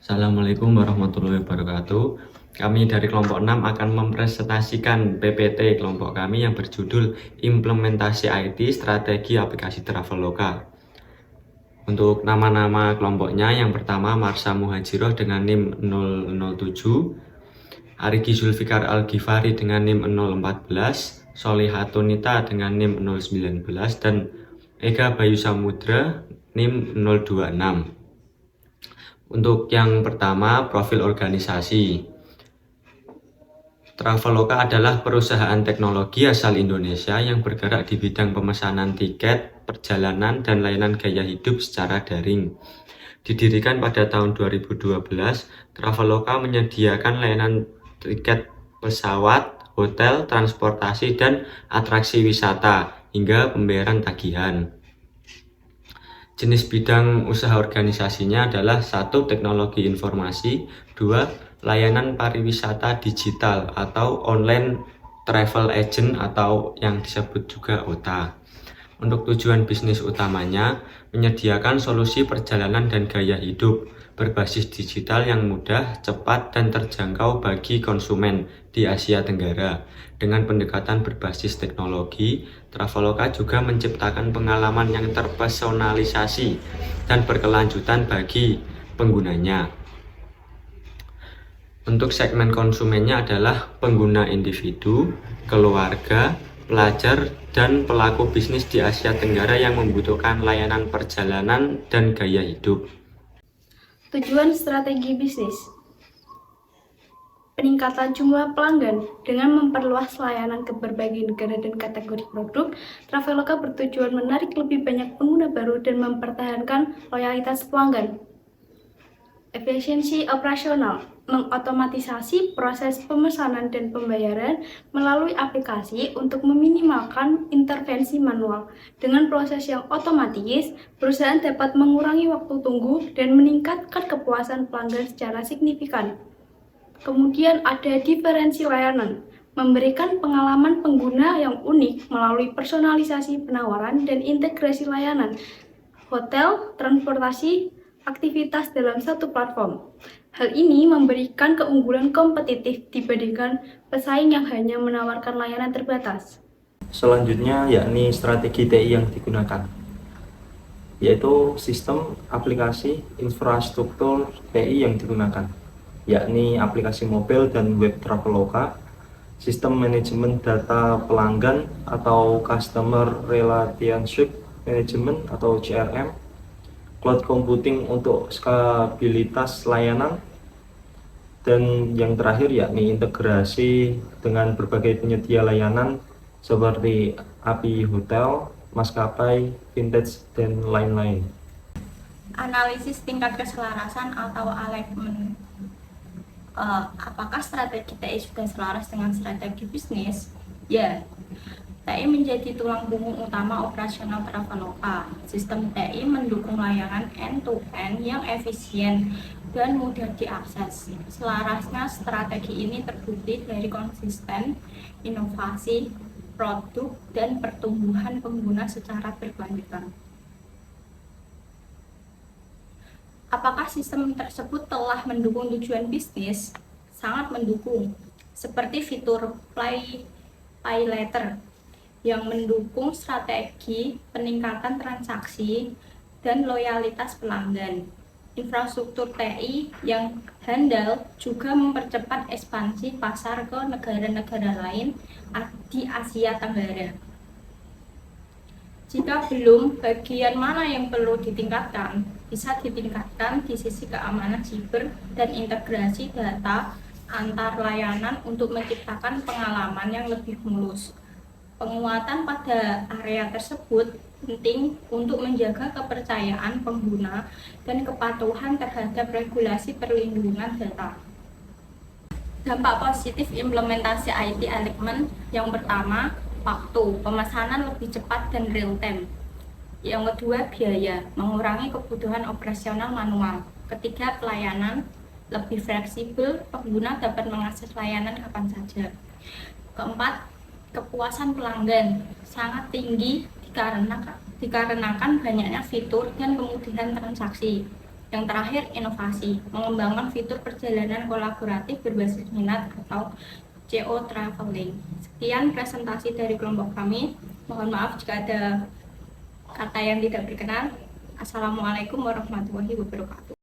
Assalamualaikum warahmatullahi wabarakatuh. Kami dari kelompok 6 akan mempresentasikan PPT kelompok kami yang berjudul Implementasi IT Strategi Aplikasi Traveloka. Untuk nama-nama kelompoknya, yang pertama Marsha Muhajiroh dengan NIM 007, Arigi Zulfikar Al-Ghifari dengan NIM 014, Solihatunita dengan NIM 019, dan Ega Bayu Samudra NIM 026. Untuk yang pertama, profil organisasi. Traveloka adalah perusahaan teknologi asal Indonesia yang bergerak di bidang pemesanan tiket, perjalanan, dan layanan gaya hidup secara daring. Didirikan pada tahun 2012, Traveloka menyediakan layanan tiket pesawat, hotel, transportasi, dan atraksi wisata, hingga pembayaran tagihan. Jenis bidang usaha organisasinya adalah 1. Teknologi informasi, 2. Layanan pariwisata digital atau online travel agent atau yang disebut juga OTA. Untuk tujuan bisnis utamanya, menyediakan solusi perjalanan dan gaya hidup berbasis digital yang mudah, cepat, dan terjangkau bagi konsumen di Asia Tenggara. Dengan pendekatan berbasis teknologi, Traveloka juga menciptakan pengalaman yang terpersonalisasi dan berkelanjutan bagi penggunanya. Untuk segmen konsumennya adalah pengguna individu, keluarga, pelajar, dan pelaku bisnis di Asia Tenggara yang membutuhkan layanan perjalanan dan gaya hidup. Tujuan strategi bisnis: peningkatan jumlah pelanggan. Dengan memperluas layanan ke berbagai negara dan kategori produk, Traveloka bertujuan menarik lebih banyak pengguna baru dan mempertahankan loyalitas pelanggan. Efisiensi operasional: mengotomatisasi proses pemesanan dan pembayaran melalui aplikasi untuk meminimalkan intervensi manual. Dengan proses yang otomatis, perusahaan dapat mengurangi waktu tunggu dan meningkatkan kepuasan pelanggan secara signifikan. Kemudian ada diferensi layanan, memberikan pengalaman pengguna yang unik melalui personalisasi penawaran dan integrasi layanan, hotel, transportasi, aktivitas dalam satu platform. Hal ini memberikan keunggulan kompetitif dibandingkan pesaing yang hanya menawarkan layanan terbatas. Selanjutnya yakni strategi TI yang digunakan, yaitu sistem aplikasi infrastruktur TI yang digunakan, yakni aplikasi mobile dan web Traveloka, sistem manajemen data pelanggan atau Customer Relationship Management atau CRM, cloud computing untuk skabilitas layanan, dan yang terakhir yakni integrasi dengan berbagai penyedia layanan seperti API hotel, maskapai, vintage, dan lain-lain. Analisis tingkat keselarasan atau alignment. Apakah strategi TI sudah selaras dengan strategi bisnis? Ya, TI menjadi tulang punggung utama operasional Traveloka. Sistem TI mendukung layanan end-to-end yang efisien dan mudah diakses. Selarasnya strategi ini terbukti dari konsisten, inovasi, produk, dan pertumbuhan pengguna secara berkelanjutan. Apakah sistem tersebut telah mendukung tujuan bisnis? Sangat mendukung, seperti fitur Pay Later yang mendukung strategi peningkatan transaksi dan loyalitas pelanggan. Infrastruktur TI yang handal juga mempercepat ekspansi pasar ke negara-negara lain di Asia Tenggara. Jika belum, bagian mana yang perlu ditingkatkan? Bisa ditingkatkan di sisi keamanan siber dan integrasi data antar layanan untuk menciptakan pengalaman yang lebih mulus. Penguatan pada area tersebut penting untuk menjaga kepercayaan pengguna dan kepatuhan terhadap regulasi perlindungan data. Dampak positif implementasi IT alignment: yang pertama, waktu pemesanan lebih cepat dan real time. Yang kedua, biaya, mengurangi kebutuhan operasional manual. Ketiga, pelayanan lebih fleksibel, pengguna dapat mengakses layanan kapan saja. Keempat, kepuasan pelanggan sangat tinggi dikarenakan banyaknya fitur dan kemudahan transaksi. Yang terakhir, inovasi, mengembangkan fitur perjalanan kolaboratif berbasis minat atau CO Traveling. Sekian presentasi dari kelompok kami. Mohon maaf jika ada kata yang tidak berkenan. Assalamualaikum warahmatullahi wabarakatuh.